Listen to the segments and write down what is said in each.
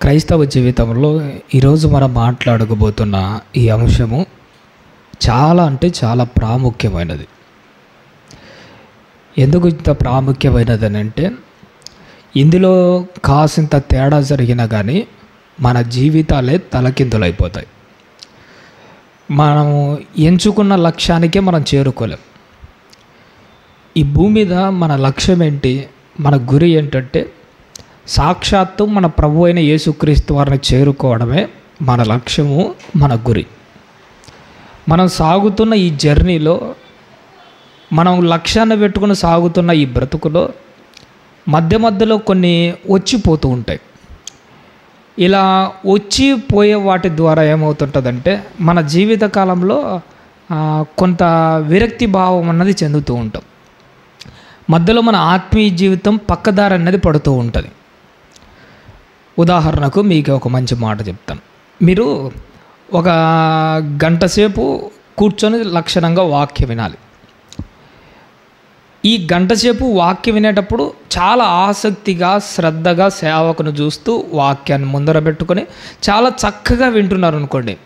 క్రైస్తవ జీవితంలో ఈరోజు మనం మాట్లాడకపోతున్న ఈ అంశము చాలా అంటే చాలా ప్రాముఖ్యమైనది. ఎందుకు ఇంత ప్రాముఖ్యమైనది అని అంటే, ఇందులో కాసింత తేడా జరిగినా కానీ మన జీవితాలే తలకిందులైపోతాయి. మనము ఎంచుకున్న లక్ష్యానికే మనం చేరుకోలేం. ఈ భూమి మీద మన లక్ష్యం ఏంటి, మన గురి ఏంటంటే సాక్షాత్తు మన ప్రభు అయిన యేసుక్రీస్తు వారిని చేరుకోవడమే మన లక్ష్యము, మన గురి. మనం సాగుతున్న ఈ జర్నీలో, మనం లక్ష్యాన్ని పెట్టుకుని సాగుతున్న ఈ బ్రతుకులో మధ్య మధ్యలో కొన్ని వచ్చిపోతూ ఉంటాయి. ఇలా వచ్చిపోయే వాటి ద్వారా ఏమవుతుంటుందంటే, మన జీవిత కాలంలో కొంత విరక్తి భావం అన్నది చెందుతూ ఉంటాం. మధ్యలో మన ఆత్మీయ జీవితం పక్కదారి అన్నది పడుతూ ఉంటుంది. ఉదాహరణకు మీకు ఒక మంచి మాట చెప్తాను. మీరు ఒక గంట సేపు కూర్చొని లక్షణంగా వాక్యం వినాలి. ఈ గంట సేపు వాక్యం వినేటప్పుడు చాలా ఆసక్తిగా, శ్రద్ధగా సేవకును చూస్తూ వాక్యాన్ని ముందర పెట్టుకొని చాలా చక్కగా వింటున్నారు అనుకోండి.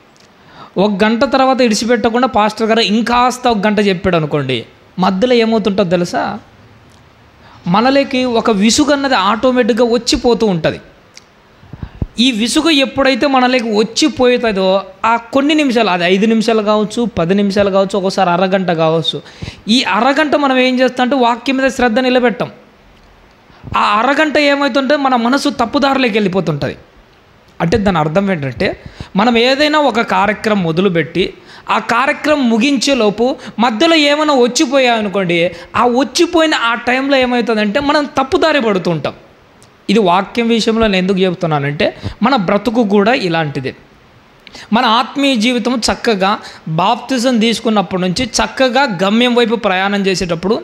ఒక గంట తర్వాత ఇడిచిపెట్టకుండా పాస్టర్ గారు ఇంకాస్త ఒక గంట చెప్పాడు అనుకోండి, మధ్యలో ఏమవుతుంటుందో తెలుసా? మనలోకి ఒక విసుగు అన్నది ఆటోమేటిక్గా వచ్చిపోతూ ఉంటుంది. ఈ విసుగు ఎప్పుడైతే మనలోకి వచ్చిపోతుందో ఆ కొన్ని నిమిషాలు, అది 5 నిమిషాలు కావచ్చు, 10 నిమిషాలు కావచ్చు, ఒక్కోసారి అరగంట కావచ్చు, ఈ అరగంట మనం ఏం చేస్తామంటే వాక్యం మీద శ్రద్ధ నిలబెట్టాం. ఆ అరగంట ఏమవుతుంటే మన మనసు తప్పుదారులోకి వెళ్ళిపోతుంటుంది. అంటే దాని అర్థం ఏంటంటే, మనం ఏదైనా ఒక కార్యక్రమం మొదలుపెట్టి ఆ కార్యక్రమం ముగించేలోపు మధ్యలో ఏమైనా వచ్చిపోయామనుకోండి, ఆ వచ్చిపోయిన ఆ టైంలో ఏమవుతుందంటే మనం తప్పుదారి పడుతూ ఉంటాం. ఇది వాక్యం విషయంలో నేను ఎందుకు చెబుతున్నానంటే, మన బ్రతుకు కూడా ఇలాంటిదే. మన ఆత్మీయ జీవితం చక్కగా బాప్తిజం తీసుకున్నప్పటి నుంచి చక్కగా గమ్యం వైపు ప్రయాణం చేసేటప్పుడు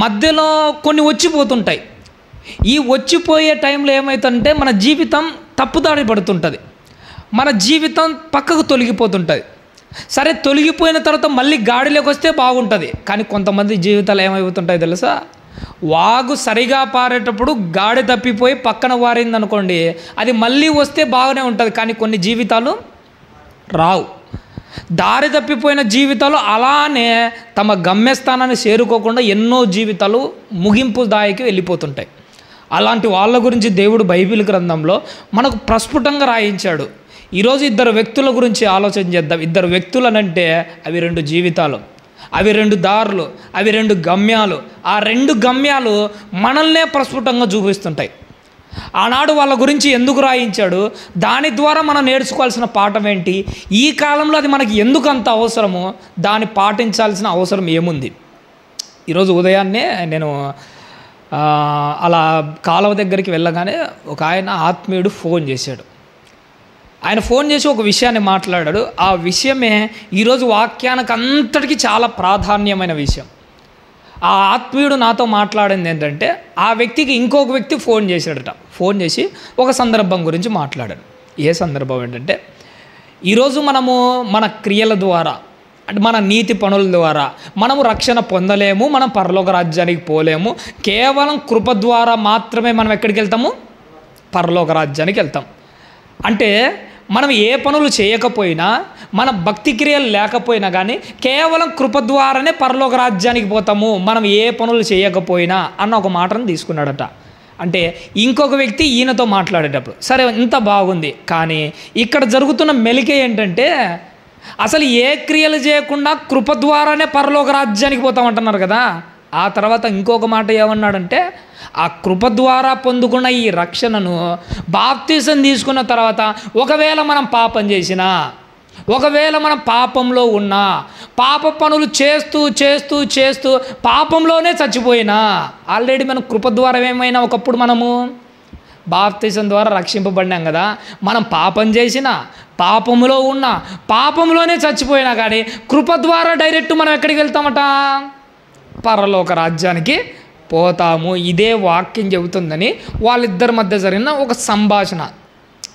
మధ్యలో కొన్ని వచ్చిపోతుంటాయి. ఈ వచ్చిపోయే టైంలో ఏమవుతుందంటే మన జీవితం తప్పుదారి పడుతుంటుంది, మన జీవితం పక్కకు తొలగిపోతుంటుంది. సరే, తొలగిపోయిన తర్వాత మళ్ళీ గాడిలోకి వస్తే బాగుంటుంది. కానీ కొంతమంది జీవితాలు ఏమైపోతుంటాయి తెలుసా? వాగు సరిగా పారేటప్పుడు గాడి తప్పిపోయి పక్కన వారింది అనుకోండి, అది మళ్ళీ వస్తే బాగానే ఉంటుంది. కానీ కొన్ని జీవితాలు రావు. దారి తప్పిపోయిన జీవితాలు అలానే తమ గమ్యస్థానాన్ని చేరుకోకుండా ఎన్నో జీవితాలు ముగింపు దాయికి వెళ్ళిపోతుంటాయి. అలాంటి వాళ్ళ గురించి దేవుడు బైబిల్ గ్రంథంలో మనకు ప్రస్ఫుటంగా రాయించాడు. ఈరోజు 2 వ్యక్తుల గురించి ఆలోచన చేద్దాం. 2 వ్యక్తులనంటే అవి 2 జీవితాలు, అవి 2 దారులు, అవి 2 గమ్యాలు. ఆ 2 గమ్యాలు మనల్నే ప్రస్ఫుటంగా చూపిస్తుంటాయి. ఆనాడు వాళ్ళ గురించి ఎందుకు రాయించాడు, దాని ద్వారా మనం నేర్చుకోవాల్సిన పాఠం ఏంటి, ఈ కాలంలో అది మనకి ఎందుకు అంత అవసరమో దాన్ని పాటించాల్సిన అవసరం ఏముంది. ఈరోజు ఉదయాన్నే నేను అలా కాలువ దగ్గరికి వెళ్ళగానే ఒక ఆయన ఆత్మీయుడు ఫోన్ చేశాడు. ఆయన ఫోన్ చేసి ఒక విషయాన్ని మాట్లాడాడు. ఆ విషయమే ఈరోజు వాక్యానికి అంతటికీ చాలా ప్రాధాన్యమైన విషయం. ఆ ఆత్మీయుడు నాతో మాట్లాడింది ఏంటంటే, ఆ వ్యక్తికి ఇంకొక వ్యక్తి ఫోన్ చేశాడట. ఫోన్ చేసి ఒక సందర్భం గురించి మాట్లాడాడు. ఏ సందర్భం ఏంటంటే, ఈరోజు మనము మన క్రియల ద్వారా, అంటే మన నీతి పనుల ద్వారా మనము రక్షణ పొందలేము, మనం పరలోక రాజ్యానికి పోలేము. కేవలం కృప ద్వారా మాత్రమే మనం ఎక్కడికి వెళ్తాము? పరలోక రాజ్యానికి వెళ్తాం. అంటే మనం ఏ పనులు చేయకపోయినా, మన భక్తి క్రియలు లేకపోయినా కానీ కేవలం కృప ద్వారానే పరలోక రాజ్యానికి పోతాము, మనం ఏ పనులు చేయకపోయినా అన్న ఒక మాటను తీసుకున్నాడట. అంటే ఇంకొక వ్యక్తి ఈయనతో మాట్లాడేటప్పుడు సరే ఇంత బాగుంది, కానీ ఇక్కడ జరుగుతున్న మెలిక ఏంటంటే, అసలు ఏ క్రియలు చేయకుండా కృప ద్వారానే పరలోక రాజ్యానికి పోతామంటున్నారు కదా. ఆ తర్వాత ఇంకొక మాట ఏమన్నాడంటే, ఆ కృప ద్వారా పొందుకున్న ఈ రక్షణను బాప్తిజం తీసుకున్న తర్వాత ఒకవేళ మనం పాపం చేసినా, ఒకవేళ మనం పాపంలో ఉన్నా, పాప పనులు చేస్తూ చేస్తూ చేస్తూ పాపంలోనే చచ్చిపోయినా, ఆల్రెడీ మనం కృప ద్వారా ఏమైనా ఒకప్పుడు మనము బాప్తిజం ద్వారా రక్షింపబడినాం కదా, మనం పాపం చేసినా, పాపంలో ఉన్నా, పాపంలోనే చచ్చిపోయినా కానీ కృప ద్వారా డైరెక్ట్ మనం ఎక్కడికి వెళ్తామట? పరలోక రాజ్యానికి పోతాము. ఇదే వాక్యం చెబుతుందని వాళ్ళిద్దరి మధ్య జరిగిన ఒక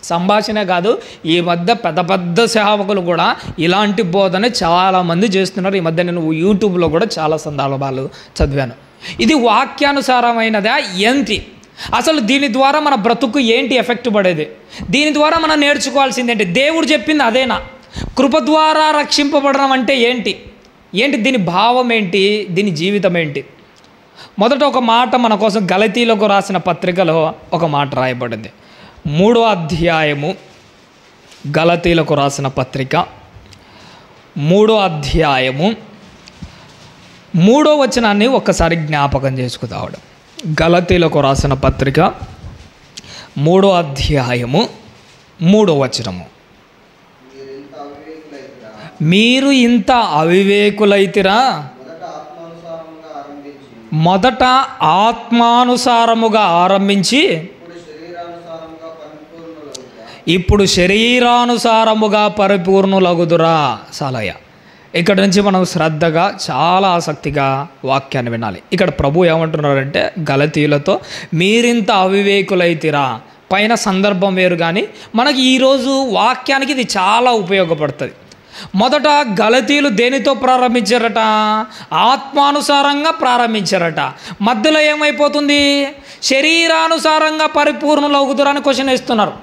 సంభాషణ కాదు, ఈ మధ్య పెద్ద పెద్ద సేవకులు కూడా ఇలాంటి బోధన చాలామంది చేస్తున్నారు. ఈ మధ్య నేను యూట్యూబ్లో కూడా చాలా సందర్భాలు చదివాను. ఇది వాక్యానుసారమైనదా ఏంటి? అసలు దీని ద్వారా మన బ్రతుకు ఏంటి ఎఫెక్ట్ పడేది? దీని ద్వారా మనం నేర్చుకోవాల్సింది ఏంటి? దేవుడు చెప్పింది అదేనా? కృప ద్వారా రక్షింపబడడం అంటే ఏంటి? దీని భావం ఏంటి? దీని జీవితం ఏంటి? మొదట ఒక మాట మన కోసం గలతీలకు రాసిన పత్రికలో ఒక మాట రాయబడింది. 3వ అధ్యాయము, గలతీలకు రాసిన పత్రిక 3వ అధ్యాయము 3వ వచనాన్ని ఒక్కసారి జ్ఞాపకం చేసుకుందాం. గలతీలకు రాసిన పత్రిక 3వ అధ్యాయము 3వ వచనము. మీరు ఇంత అవివేకులైతిరా, మొదట ఆత్మానుసారముగా ఆరంభించి ఇప్పుడు శరీరానుసారముగా పరిపూర్ణులగుదురా. సాలయ్య, ఇక్కడ నుంచి మనం శ్రద్ధగా చాలా ఆసక్తిగా వాక్యాన్ని వినాలి. ఇక్కడ ప్రభు ఏమంటున్నారంటే గలతీయులతో మీరింత అవివేకులైతిరా. పైన సందర్భం వేరు, కానీ మనకి ఈరోజు వాక్యానికి ఇది చాలా ఉపయోగపడుతుంది. మొదట గలతీయులు దేనితో ప్రారంభించారట? ఆత్మానుసారంగా ప్రారంభించారట. మధ్యలో ఏమైపోతుంది? శరీరానుసారంగా పరిపూర్ణులవుతురా అని క్వశ్చన్ వేస్తున్నారు.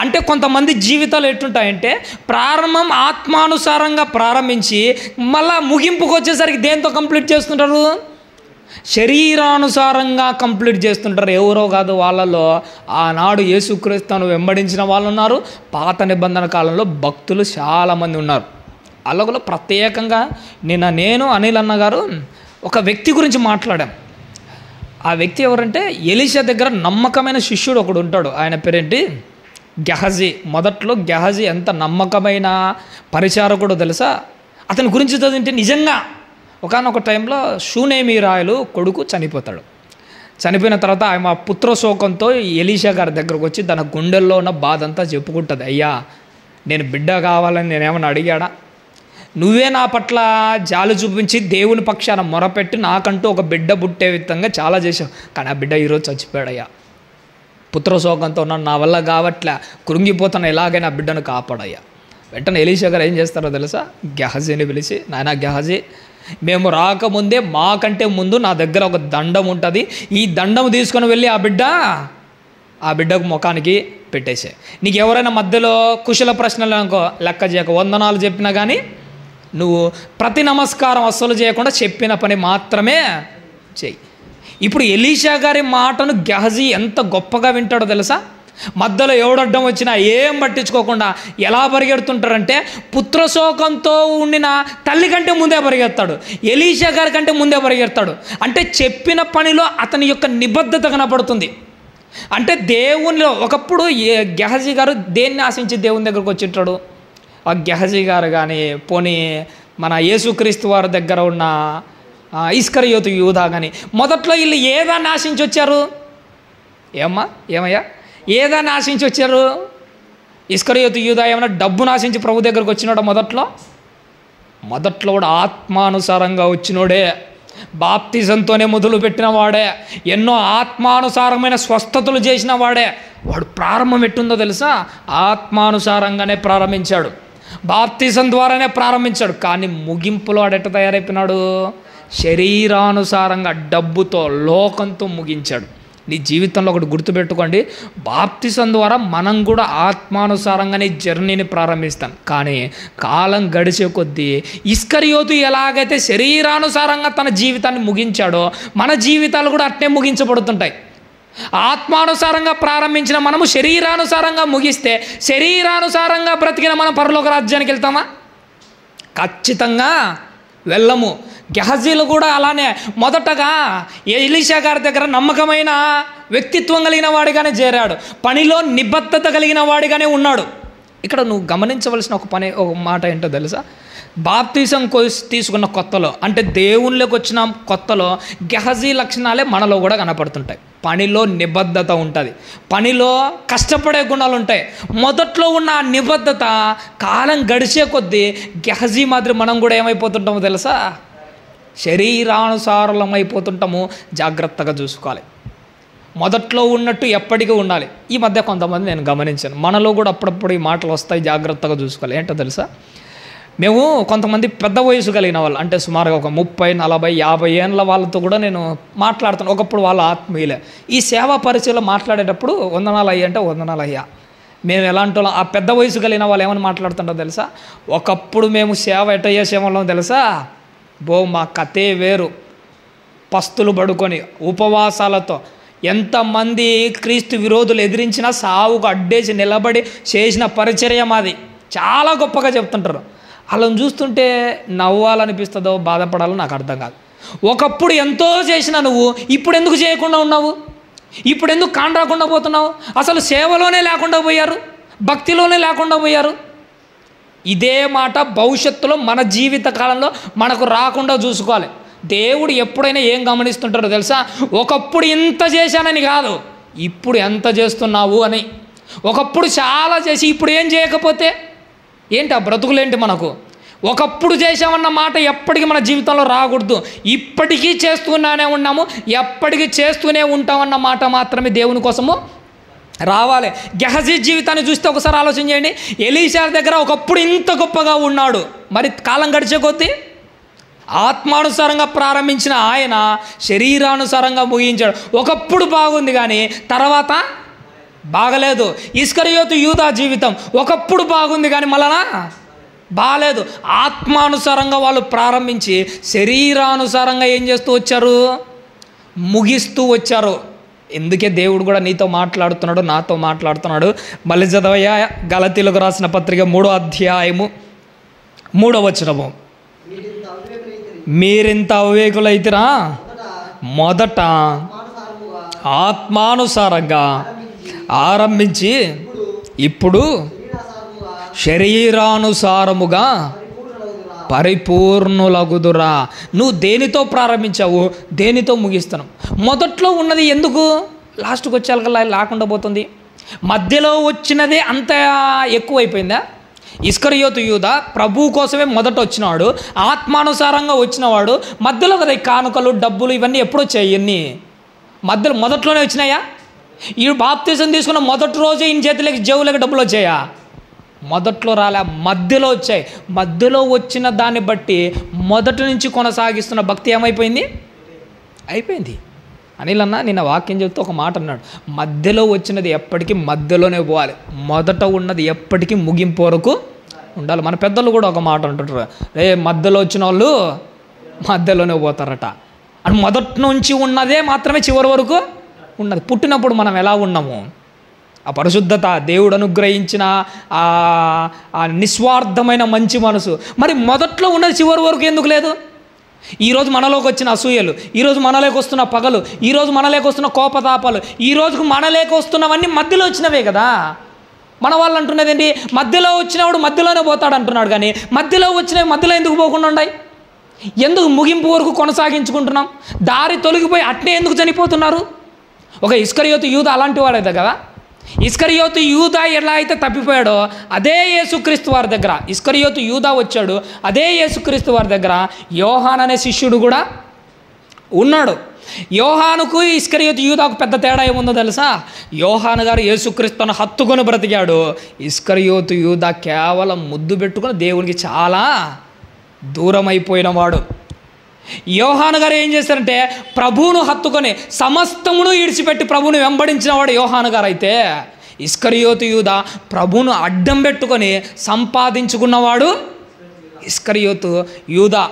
అంటే కొంతమంది జీవితాలు ఎట్టుంటాయంటే ప్రారంభం ఆత్మానుసారంగా ప్రారంభించి మళ్ళా ముగింపుకు వచ్చేసరికి దేంతో కంప్లీట్ చేస్తుంటారు? శరీరానుసారంగా కంప్లీట్ చేస్తుంటారు. ఎవరో కాదు, వాళ్ళలో ఆనాడు యేసుక్రీస్తును వెంబడించిన వాళ్ళు ఉన్నారు. పాత నిబంధన కాలంలో భక్తులు చాలామంది ఉన్నారు. అలాగలో ప్రత్యేకంగా నేను అనిల్ అన్న గారు ఒక వ్యక్తి గురించి మాట్లాడాం. ఆ వ్యక్తి ఎవరంటే ఎలీషా దగ్గర నమ్మకమైన శిష్యుడు ఒకడు ఉంటాడు. ఆయన పేరేంటి? గెహజీ. మొదట్లో గెహజీ ఎంత నమ్మకమైన పరిచారకుడో తెలుసా? అతని గురించి చదివితే నిజంగా ఒకానొక టైంలో షూనేమీరాయలు కొడుకు చనిపోతాడు. చనిపోయిన తర్వాత ఆమె పుత్రశోకంతో ఎలీషా గారి దగ్గరకు వచ్చి తన గుండెల్లో ఉన్న బాధ అంతా చెప్పుకుంటుంది. అయ్యా, నేను బిడ్డ కావాలని నేనేమన్నా అడిగాడా? నువ్వే నా పట్ల జాలి చూపించి దేవుని పక్షాన మొరపెట్టి నాకంటూ ఒక బిడ్డ పుట్టే విధంగా చాలా చేశావు, కానీ ఆ బిడ్డ ఈరోజు చచ్చిపోయాడయ్యా. పుత్రశోకంతో ఉన్నాను, నా వల్ల కావట్లే, కృంగిపోతాను, ఎలాగైనా బిడ్డను కాపాడయ్యా. వెంటనే ఎలీషా గారు ఏం చేస్తారో తెలుసా? గెహజీని పిలిచి, నాయనా గెహజీ, మేము రాకముందే మాకంటే ముందు నా దగ్గర ఒక దండం ఉంటుంది. ఈ దండం తీసుకొని వెళ్ళి ఆ బిడ్డకు ముఖానికి పెట్టేసే. నీకు ఎవరైనా మధ్యలో కుశల ప్రశ్నలు అనుకో లెక్క చేయక, వందనాలు చెప్పినా కానీ నువ్వు ప్రతి నమస్కారం అస్సలు చేయకుండా చెప్పిన పని మాత్రమే చెయ్యి. ఇప్పుడు ఎలీషా గారి మాటను గెహజీ ఎంత గొప్పగా వింటాడో తెలుసా? మధ్యలో ఎవడడ్డం వచ్చినా ఏం పట్టించుకోకుండా ఎలా పరిగెడుతుంటారంటే పుత్రశోకంతో ఉండిన తల్లి కంటే ముందే పరిగెత్తాడు, ఎలీషా గారి కంటే ముందే పరిగెత్తాడు. అంటే చెప్పిన పనిలో అతని యొక్క నిబద్ధత కనపడుతుంది. అంటే దేవునిలో ఒకప్పుడు గెహజీ గారు దేన్ని ఆశించి దేవుని దగ్గరకు వచ్చింటాడు? ఆ గెహజీ గారు కానీ పోనీ మన యేసుక్రీస్తు వారి దగ్గర ఉన్న ఇస్కరియోతు యూదా కానీ మొదట్లో వీళ్ళు ఏదాన్ని ఆశించి వచ్చారు? ఏమయ్యా ఏదాన్ని ఆశించి వచ్చారు? ఇస్కరియోతు యూదా ఏమన్నా డబ్బును ఆశించి ప్రభు దగ్గరకు వచ్చినాడు? మొదట్లో కూడా ఆత్మానుసారంగా వచ్చినోడే, బాప్తిజంతోనే మొదలు పెట్టిన వాడే, ఎన్నో ఆత్మానుసారమైన స్వస్థతలు చేసిన వాడే. వాడు ప్రారంభం ఎట్టుందో తెలుసా? ఆత్మానుసారంగానే ప్రారంభించాడు, బాప్తిజం ద్వారానే ప్రారంభించాడు. కానీ ముగింపులో వాడెట్ట తయారైపోయినాడు? శరీరానుసారంగా డబ్బుతో లోకంతో ముగించాడు. నీ జీవితంలో ఒకటి గుర్తుపెట్టుకోండి, బాప్తిసం ద్వారా మనం కూడా ఆత్మానుసారంగానే జర్నీని ప్రారంభిస్తాం. కానీ కాలం గడిచే కొద్దీ ఇస్కరియోతు ఎలాగైతే శరీరానుసారంగా తన జీవితాన్ని ముగించాడో మన జీవితాలు కూడా అట్నే ముగించబడుతుంటాయి. ఆత్మానుసారంగా ప్రారంభించిన మనము శరీరానుసారంగా ముగిస్తే శరీరానుసారంగా బ్రతికిన మనం పరలోక రాజ్యానికి వెళ్తామా? ఖచ్చితంగా వెళ్ళము. గెహజీలు కూడా అలానే మొదటగా ఎలీషా గారి దగ్గర నమ్మకమైన వ్యక్తిత్వం కలిగిన వాడిగానే చేరాడు, పనిలో నిబద్ధత కలిగిన వాడిగానే ఉన్నాడు. ఇక్కడ నువ్వు గమనించవలసిన ఒక మాట ఏంటో తెలుసా? బాప్తిసం తీసుకున్న కొత్తలో, అంటే దేవుళ్ళకి వచ్చిన కొత్తలో గెహజీ లక్షణాలే మనలో కూడా కనపడుతుంటాయి. పనిలో నిబద్ధత ఉంటుంది, పనిలో కష్టపడే గుణాలు ఉంటాయి. మొదట్లో ఉన్న ఆ నిబద్ధత కాలం గడిచే కొద్దీ గెహజీ మాదిరి మనం కూడా ఏమైపోతుంటామో తెలుసా? శరీరానుసారం అయిపోతుంటాము. జాగ్రత్తగా చూసుకోవాలి. మొదట్లో ఉన్నట్టు ఎప్పటికీ ఉండాలి. ఈ మధ్య కొంతమంది నేను గమనించాను, మనలో కూడా అప్పుడప్పుడు ఈ మాటలు వస్తాయి, జాగ్రత్తగా చూసుకోవాలి. ఏంటో తెలుసా? మేము కొంతమంది పెద్ద వయసు కలిగిన వాళ్ళు, అంటే సుమారుగా ఒక 30, 40, 50 ఏళ్ళ వాళ్ళతో కూడా నేను మాట్లాడుతాను. ఒకప్పుడు వాళ్ళ ఆత్మీయులే. ఈ సేవా పరిచయంలో మాట్లాడేటప్పుడు వందనాలు అయ్యా అంటే వందనాలు అయ్యా. మేము ఎలాంటి వాళ్ళం, ఆ పెద్ద వయసు కలిగిన వాళ్ళు ఏమని మాట్లాడుతుంటారో తెలుసా? ఒకప్పుడు మేము సేవ ఎట్ట చేసేవాళ్ళం తెలుసా? మా కథే వేరు. పస్తులు పడుకొని ఉపవాసాలతో ఎంతమంది క్రీస్తు విరోధులు ఎదిరించినా సావుకు అడ్డేసి నిలబడి చేసిన పరిచర్య మాది. చాలా గొప్పగా చెప్తుంటారు. అలా చూస్తుంటే నవ్వాలనిపిస్తుందో బాధపడాలో నాకు అర్థం కాదు. ఒకప్పుడు ఎంతో చేసినా నువ్వు ఇప్పుడు ఎందుకు చేయకుండా ఉన్నావు? ఇప్పుడు ఎందుకు కాండ్రాకుండా పోతున్నావు? అసలు సేవలోనే లేకుండా పోయారు, భక్తిలోనే లేకుండా పోయారు. ఇదే మాట భవిష్యత్తులో మన జీవిత కాలంలో మనకు రాకుండా చూసుకోవాలి. దేవుడు ఎప్పుడైనా ఏం గమనిస్తుంటారో తెలుసా? ఒకప్పుడు ఇంత చేశానని కాదు, ఇప్పుడు ఎంత చేస్తున్నావు అని. ఒకప్పుడు చాలా చేసి ఇప్పుడు ఏం చేయకపోతే ఏంటి? ఆ బ్రతుకులేంటి మనకు? ఒకప్పుడు చేసామన్న మాట ఎప్పటికీ మన జీవితంలో రాకూడదు. ఇప్పటికీ చేస్తూనే ఉన్నాము, ఎప్పటికీ చేస్తూనే ఉంటామన్న మాట మాత్రమే దేవుని కోసము రావాలి. గెహజీ జీవితాన్ని చూస్తే ఒకసారి ఆలోచన చేయండి. ఎలీషా దగ్గర ఒకప్పుడు ఇంత గొప్పగా ఉన్నాడు, మరి కాలం గడిచే కొద్దీ ఆత్మానుసారంగా ప్రారంభించిన ఆయన శరీరానుసారంగా ముగించాడు. ఒకప్పుడు బాగుంది కానీ తర్వాత బాగలేదు. ఇస్కరియోతు యూదా జీవితం ఒకప్పుడు బాగుంది కానీ మళ్ళా బాగలేదు. ఆత్మానుసారంగా వాళ్ళు ప్రారంభించి శరీరానుసారంగా ఏం చేస్తూ వచ్చారు? ముగిస్తూ వచ్చారు. ఎందుకే దేవుడు కూడా నీతో మాట్లాడుతున్నాడు, నాతో మాట్లాడుతున్నాడు. మళ్ళీ చదవయ్యా, గలతీలకు రాసిన పత్రిక 3వ అధ్యాయము 3వ వచనము. మీరింత అవివేకులైతిరా, మొదట ఆత్మానుసారంగా ఆరంభించి ఇప్పుడు శరీరానుసారముగా పరిపూర్ణులగుదురా. నువ్వు దేనితో ప్రారంభించావు, దేనితో ముగిస్తున్నావు? మొదట్లో ఉన్నది ఎందుకు లాస్ట్కి వచ్చేకల్లా లేకుండా పోతుంది? మధ్యలో వచ్చినదే అంత ఎక్కువైపోయిందా? ఇస్కరియోతు యూదా ప్రభు కోసమే మొదట వచ్చినవాడు, ఆత్మానుసారంగా వచ్చినవాడు. మధ్యలో కదా ఈ కానుకలు, డబ్బులు ఇవన్నీ ఎప్పుడు వచ్చాయి? ఇవన్నీ మొదట్లోనే వచ్చినాయా? ఈ బాప్తిజం తీసుకున్న మొదటి రోజే ఈయన చేతులకి జేబులకి డబ్బులు వచ్చాయా? మొదట్లో రాలే, మధ్యలో వచ్చాయి. మధ్యలో వచ్చిన దాన్ని బట్టి మొదటి నుంచి కొనసాగిస్తున్న భక్తి ఏమైపోయింది? అయిపోయింది. అనిల్ అన్న నిన్న వాక్యం చెప్తే ఒక మాట అన్నాడు, మధ్యలో వచ్చినది ఎప్పటికీ మధ్యలోనే పోవాలి, మొదట ఉన్నది ఎప్పటికీ ముగింపు వరకు ఉండాలి. మన పెద్దలు కూడా ఒక మాట అంటుంటారు, మధ్యలో వచ్చిన వాళ్ళు మధ్యలోనే పోతారట అని. మొదటి నుంచి ఉన్నదే మాత్రమే చివరి వరకు ఉన్నది. పుట్టినప్పుడు మనం ఎలా ఉన్నాము, ఆ పరిశుద్ధత, దేవుడు అనుగ్రహించిన ఆ నిస్వార్థమైన మంచి మనసు, మరి మొదట్లో ఉన్నది చివరి వరకు ఎందుకు లేదు? ఈరోజు మనలోకి వచ్చిన అసూయలు, ఈరోజు మనలోకి వస్తున్న పగలు, ఈరోజు మనలోకి వస్తున్న కోపతాపాలు, ఈ రోజుకు మనలోకి వస్తున్నవన్నీ మధ్యలో వచ్చినవే కదా. మన వాళ్ళు అంటున్నది ఏంటి? మధ్యలో వచ్చినవాడు మధ్యలోనే పోతాడు అంటున్నాడు. కానీ మధ్యలో వచ్చినవి మధ్యలో ఎందుకు పోకుండా ఉన్నాయి? ఎందుకు ముగింపు వరకు కొనసాగించుకుంటున్నాం? దారి తొలగిపోయి అట్నే ఎందుకు చనిపోతున్నారు? ఒక ఇస్కరియోతు యూదా అలాంటి వాడైతే కదా. ఇస్కరియోతు యూదా ఎలా అయితే తప్పిపోయాడో అదే యేసుక్రీస్తు వారి దగ్గర ఇస్కరియోతు యూదా వచ్చాడు, అదే యేసుక్రీస్తు వారి దగ్గర యోహాన్ అనే శిష్యుడు కూడా ఉన్నాడు. యోహానుకు ఇస్కరియోతు యూదాకు పెద్ద తేడా ఏముందో తెలుసా? యోహాను గారు యేసుక్రీస్తును హత్తుకొని బ్రతికాడు. ఇస్కరియోతు యూదా కేవలం ముద్దు పెట్టుకుని దేవునికి చాలా దూరం అయిపోయినవాడు. యోహాను గారు ఏం చేశారంటే ప్రభువును హత్తుకొని సమస్తమును ఈడ్చిపెట్టి ప్రభువును వెంబడించిన వాడు యోహాను గారు. అయితే ఇస్కరియోతు యూదా ప్రభువును అడ్డం పెట్టుకొని సంపాదించుకున్నవాడు ఇస్కరియోతు యూదా.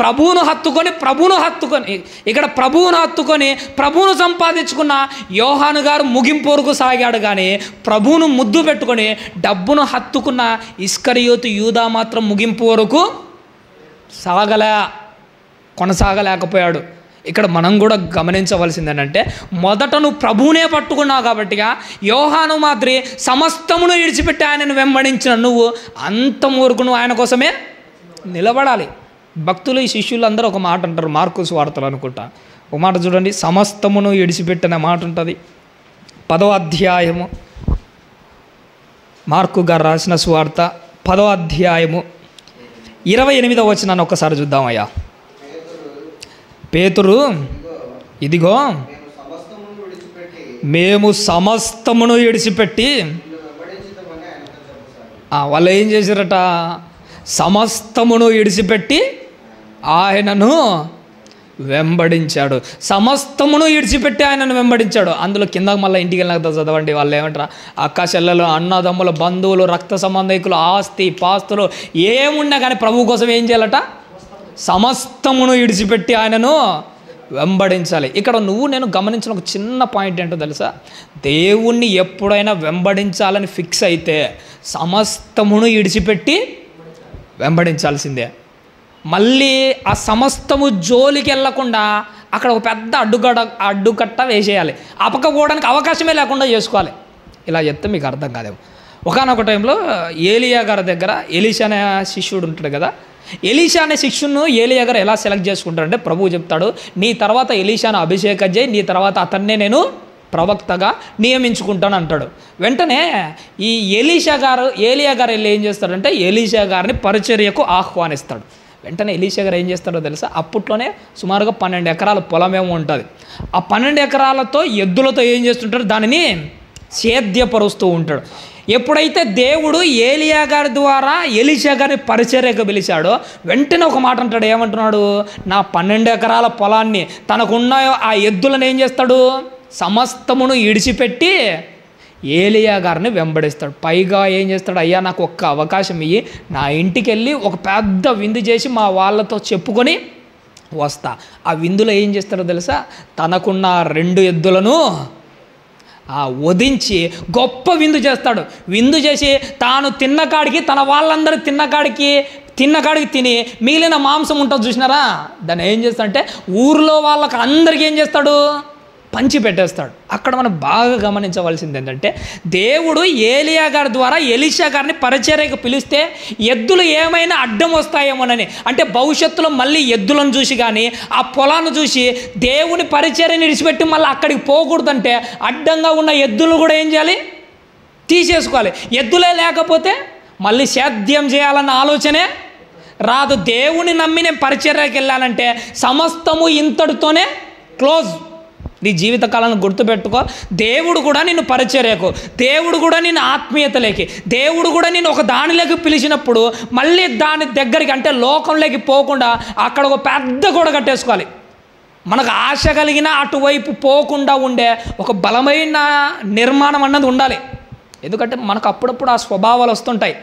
ప్రభువును హత్తుకొని ఇక్కడ ప్రభువును హత్తుకొని ప్రభువును సంపాదించుకున్న యోహాను గారు ముగింపు వరకు సాగాడు. కానీ ప్రభువును ముద్దు పెట్టుకొని డబ్బును హత్తుకున్న ఇస్కరియోతు యూదా మాత్రం ముగింపు వరకు కొనసాగలేకపోయాడు. ఇక్కడ మనం కూడా గమనించవలసింది ఏంటంటే, మొదట నువ్వు ప్రభువునే పట్టుకున్నావు కాబట్టిగా యోహాను మాదిరి సమస్తమును విడిచిపెట్టి ఆయనను వెంబడించిన నువ్వు అంతం వరకు నువ్వు ఆయన కోసమే నిలబడాలి. భక్తులు, ఈ శిష్యులు అందరూ ఒక మాట అంటారు, మార్కు సువార్తలు అనుకుంటా. ఒక మాట చూడండి, సమస్తమును విడిచిపెట్టిన మాట ఉంటుంది. 10వ అధ్యాయము, మార్కు గారు రాసిన సువార్త 10వ అధ్యాయము 28వ వచనాన్ని ఒక్కసారి చూద్దామయ్యా. పేతురు, ఇదిగో మేము సమస్తమును విడిచిపెట్టి వాళ్ళు ఏం చేశారట? సమస్తమును ఇడిచిపెట్టి ఆయనను వెంబడించాడు. సమస్తమును ఇడిచిపెట్టి ఆయనను వెంబడించాడు. అందులో కిందకు మళ్ళీ ఇంటికి వెళ్ళినాక చదవండి. వాళ్ళు ఏమంటారు, అక్క చెల్లెలు, అన్నదమ్ములు, బంధువులు, రక్త సంబంధికులు, ఆస్తి పాస్తులు ఏమున్నా కానీ ప్రభు కోసం ఏం చేయాలట? సమస్తమును ఇడిచిపెట్టి ఆయనను వెంబడించాలి. ఇక్కడ నేను గమనించిన ఒక చిన్న పాయింట్ ఏంటో తెలుసా? దేవుణ్ణి ఎప్పుడైనా వెంబడించాలని ఫిక్స్ అయితే సమస్తమును ఇడిచిపెట్టి వెంబడించాల్సిందే. మళ్ళీ ఆ సమస్తము జోలికి వెళ్ళకుండా అక్కడ ఒక పెద్ద అడ్డుకట్ట వేసేయాలి. అపకపోవడానికి అవకాశమే లేకుండా చేసుకోవాలి. ఇలా చెప్తే మీకు అర్థం కాదేమో. ఒకానొక టైంలో ఏలియా గారి దగ్గర ఎలీషా అనే శిష్యుడు ఉంటాడు కదా. ఎలీషా అనే శిష్యును ఏలియా గారు ఎలా సెలెక్ట్ చేసుకుంటాడంటే, ప్రభువు చెప్తాడు, నీ తర్వాత ఎలీషాను అభిషేకం చేయి, నీ తర్వాత అతన్నే నేను ప్రవక్తగా నియమించుకుంటాను అంటాడు. వెంటనే ఈ ఏలియా గారు వెళ్ళి ఏం చేస్తాడంటే ఎలీషా గారిని పరిచర్యకు ఆహ్వానిస్తాడు. వెంటనే ఎలీషా గారు ఏం చేస్తాడో తెలుసా? అప్పట్లోనే సుమారుగా 12 ఎకరాల పొలమేమో ఉంటుంది. ఆ 12 ఎకరాలతో ఎద్దులతో ఏం చేస్తుంటాడు? దానిని సేద్యపరుస్తూ ఉంటాడు. ఎప్పుడైతే దేవుడు ఏలియా గారి ద్వారా ఎలీషా గారిని పరిచర్యకు పిలిచాడో వెంటనే ఒక మాట అంటాడు. ఏమంటున్నాడు? నా 12 ఎకరాల పొలాన్ని, తనకున్న ఆ ఎద్దులను ఏం చేస్తాడు? సమస్తమును ఇడిచిపెట్టి ఏలియా గారిని వెంబడిస్తాడు. పైగా ఏం చేస్తాడు? అయ్యా నాకు ఒక్క అవకాశం ఇయ్యి, నా ఇంటికి వెళ్ళి ఒక పెద్ద విందు చేసి మా వాళ్ళతో చెప్పుకొని వస్తా. ఆ విందులో ఏం చేస్తాడో తెలుసా? తనకున్న 2 ఎద్దులను వధించి గొప్ప విందు చేస్తాడు. విందు చేసి తాను తిన్నకాడికి, తన వాళ్ళందరూ తిన్నకాడికి తిని మిగిలిన మాంసం ఉంటుంది చూసినారా, దాన్ని ఏం చేస్తాడంటే ఊరిలో వాళ్ళకి అందరికీ ఏం చేస్తాడు? పంచి పెట్టేస్తాడు. అక్కడ మనం బాగా గమనించవలసింది ఏంటంటే, దేవుడు ఏలియా గారి ద్వారా ఎలీషా గారిని పరిచర్యకు పిలిస్తే ఎద్దులు ఏమైనా అడ్డం వస్తాయేమోనని, అంటే భవిష్యత్తులో మళ్ళీ ఎద్దులను చూసి కానీ ఆ పొలాన్ని చూసి దేవుని పరిచర్యని విడిచిపెట్టి మళ్ళీ అక్కడికి పోకూడదంటే అడ్డంగా ఉన్న ఎద్దులను కూడా ఏం చేయాలి? తీసేసుకోవాలి. ఎద్దులే లేకపోతే మళ్ళీ సేద్యం చేయాలన్న ఆలోచనే రాదు. దేవుని నమ్మి నేను పరిచర్యకి వెళ్ళాలంటే సమస్తము ఇంతటితోనే క్లోజ్. నీ జీవితకాలను గుర్తుపెట్టుకో. దేవుడు కూడా నిన్ను పరిచర్యకు, దేవుడు కూడా నిన్ను ఆత్మీయతలోకి, దేవుడు కూడా నిన్ను ఒక దానిలోకి పిలిచినప్పుడు మళ్ళీ దాని దగ్గరికి, అంటే లోకంలోకి పోకుండా అక్కడ ఒక పెద్ద గోడ కట్టేసుకోవాలి. మనకు ఆశ కలిగిన అటువైపు పోకుండా ఉండే ఒక బలమైన నిర్మాణం అన్నది ఉండాలి. ఎందుకంటే మనకు అప్పుడప్పుడు ఆ స్వభావాలు వస్తుంటాయి.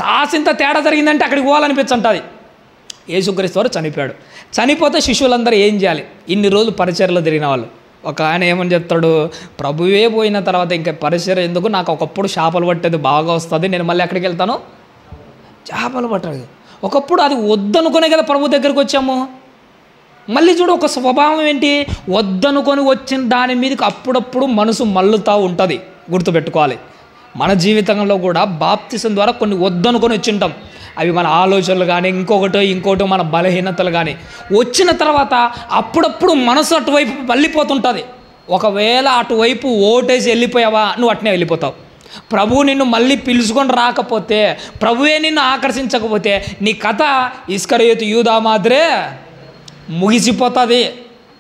కాసింత తేడా జరిగిందంటే అక్కడికి పోవాలనిపించుంటుంది. యేసుక్రీస్తు వారు చనిపోయాడు. చనిపోతే శిష్యులందరూ ఏం చేయాలి? ఇన్ని రోజులు పరిచర్యలో తిరిగిన వాళ్ళు. ఒక ఆయన ఏమని చెప్తాడు? ప్రభువే పోయిన తర్వాత ఇంకా పరిచర్య ఎందుకు, నాకు ఒకప్పుడు చేపలు పట్టేది బాగా వస్తుంది, నేను మళ్ళీ ఎక్కడికి వెళ్తాను? చేపలు పట్టలేదు. ఒకప్పుడు అది వద్దనుకునే కదా ప్రభు దగ్గరికి వచ్చాము. మళ్ళీ చూడు, ఒక స్వభావం ఏంటి? వద్దనుకొని వచ్చిన దాని మీదకి అప్పుడప్పుడు మనసు మల్లుతూ ఉంటుంది. గుర్తుపెట్టుకోవాలి. మన జీవితంలో కూడా బాప్తిసం ద్వారా కొన్ని వద్దనుకొని వచ్చింటాం. అవి మన ఆలోచనలు కానీ ఇంకోటి మన బలహీనతలు కానీ వచ్చిన తర్వాత అప్పుడప్పుడు మనసు అటువైపు వెళ్ళిపోతుంటుంది. ఒకవేళ అటువైపు ఓటేసి వెళ్ళిపోయావా, నువ్వు అట్నే వెళ్ళిపోతావు. ప్రభువు నిన్ను మళ్ళీ పిలుచుకొని రాకపోతే, ప్రభువే నిన్ను ఆకర్షించకపోతే నీ కథ ఇస్కరియోతు యూదా మాదిరే ముగిసిపోతుంది.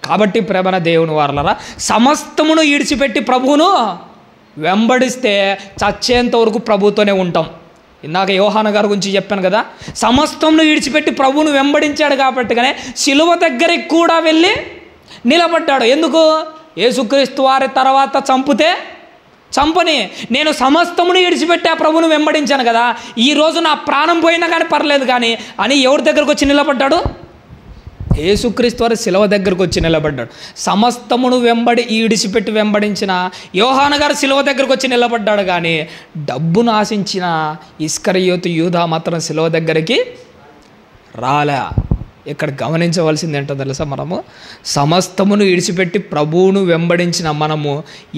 కాబట్టి ప్రేమన దేవుని వారలారా, సమస్తమును ఈడ్చిపెట్టి ప్రభువును వెంబడిస్తే చచ్చేంత వరకు ప్రభుతోనే ఉంటాం. ఇందాక యోహాను గారి గురించి చెప్పాను కదా, సమస్తంను విడిచిపెట్టి ప్రభువును వెంబడించాడు కాబట్టిగానే శిలువ దగ్గరికి కూడా వెళ్ళి నిలబడ్డాడు. ఎందుకు? యేసుక్రీస్తు వారి తర్వాత చంపని నేను సమస్తమును విడిచిపెట్టి ఆ ప్రభువును వెంబడించాను కదా, ఈరోజు నా ప్రాణం పోయినా కానీ పర్లేదు కానీ అని ఎవరి దగ్గరకు వచ్చి నిలబడ్డాడు? యేసుక్రీస్తు వారి శిలువ దగ్గరకు వచ్చి నిలబడ్డాడు. సమస్తమును ఈడిచిపెట్టి వెంబడించిన యోహాను గారు శిలువ దగ్గరకు వచ్చి నిలబడ్డాడు. కానీ డబ్బును ఆశించిన ఇస్కరియోతు యూదా మాత్రం శిలువ దగ్గరికి రాలే. ఇక్కడ గమనించవలసింది ఏంటో తెలుసా? మనము సమస్తమును ఈడిచిపెట్టి ప్రభువును వెంబడించిన మనము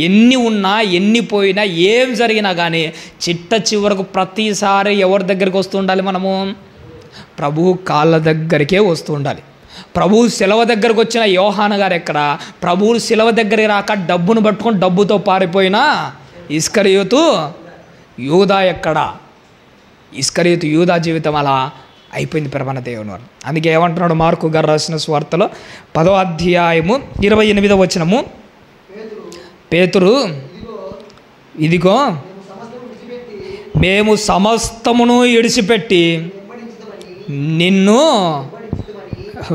ఎన్ని ఉన్నా ఎన్ని పోయినా ఏం జరిగినా కానీ చిట్ట చివరకు ప్రతిసారి ఎవరి దగ్గరికి వస్తూ ఉండాలి? మనము ప్రభువు కాళ్ళ దగ్గరికే వస్తూ ఉండాలి. ప్రభువు శిలువ దగ్గరకు వచ్చిన యోహాను గారు ఎక్కడ? ప్రభువు శిలువ దగ్గరికి రాక డబ్బును పట్టుకొని డబ్బుతో పారిపోయిన ఇస్కరియోతు యూదా ఎక్కడ? ఇస్కరియోతు యూదా జీవితం అలా అయిపోయింది ప్రేమ దేవుని వారు. అందుకే ఏమంటున్నాడు మార్కు గారు రాసిన సువార్తలో 10వ అధ్యాయము 28వ వచనము, పేతురు ఇదిగో మేము సమస్తమును విడిచిపెట్టి నిన్ను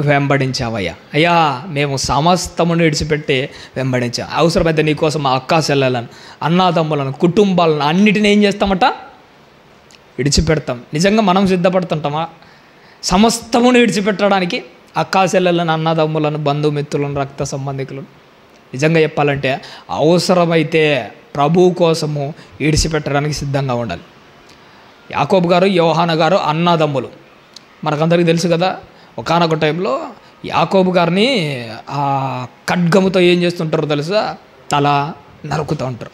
వెంబడించావయ్యా. అయ్యా మేము సమస్తమును విడిచిపెట్టి వెంబడించాం. అవసరమైతే నీకోసం మా అక్కా చెల్లెలను, అన్నాతమ్ములను, కుటుంబాలను అన్నిటిని ఏం చేస్తామట? విడిచిపెడతాం. నిజంగా మనం సిద్ధపడుతుంటామా సమస్తమును విడిచిపెట్టడానికి? అక్కా చెల్లెలను, అన్నదమ్ములను, బంధుమిత్రులను, రక్త సంబంధికులను. నిజంగా చెప్పాలంటే అవసరమైతే ప్రభువు కోసము విడిచిపెట్టడానికి సిద్ధంగా ఉండాలి. యాకోబు గారు, యోహాను గారు అన్నదమ్ములు, మనకందరికీ తెలుసు కదా. ఒకానొక టైంలో యాకోబు గారిని ఆ ఖడ్గముతో ఏం చేస్తుంటారో తెలుసా? తల నరుకుతూ ఉంటారు.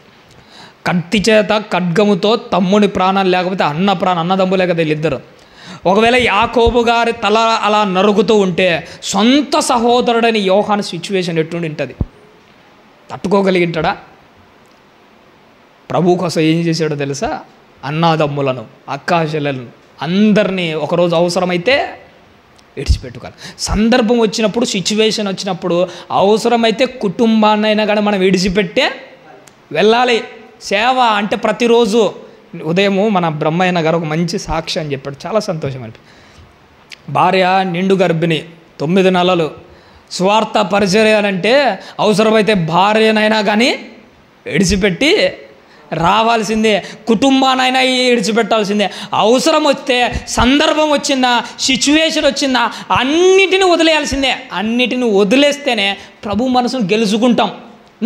కత్తి చేత ఖడ్గముతో తమ్ముని ప్రాణాలు, లేకపోతే అన్నదమ్ములే కదా వీళ్ళిద్దరు. ఒకవేళ యాకోబు గారి తల అలా నరుకుతూ ఉంటే సొంత సహోదరుడని యోహాను సిచ్యువేషన్ ఎట్టుండి ఉంటుంది? తట్టుకోగలిగింటాడా? ప్రభు కోసం ఏం చేశాడో తెలుసా? అన్నాదమ్ములను, అక్కా చెల్లెలను అందరినీ ఒకరోజు అవసరమైతే విడిచిపెట్టుకోవాలి. సందర్భం వచ్చినప్పుడు, సిచ్యువేషన్ వచ్చినప్పుడు అవసరమైతే కుటుంబాన్నైనా కానీ మనం విడిచిపెట్టే వెళ్ళాలి. సేవ అంటే ప్రతిరోజు ఉదయము మన బ్రహ్మయ్య గారు ఒక మంచి సాక్షి అని చెప్పాడు, చాలా సంతోషం అనిపించింది. భార్య నిండు గర్భిణి 9 నెలలు, స్వార్థ పరిచర్యాలంటే అవసరమైతే భార్యనైనా కానీ విడిచిపెట్టి రావాల్సిందే, కుటుంబానైనా విడిచిపెట్టాల్సిందే. అవసరం వస్తే, సందర్భం వచ్చిందా, సిచ్యువేషన్ వచ్చిందా, అన్నిటిని వదిలేయాల్సిందే. అన్నిటిని వదిలేస్తేనే ప్రభు మనసును గెలుచుకుంటాం.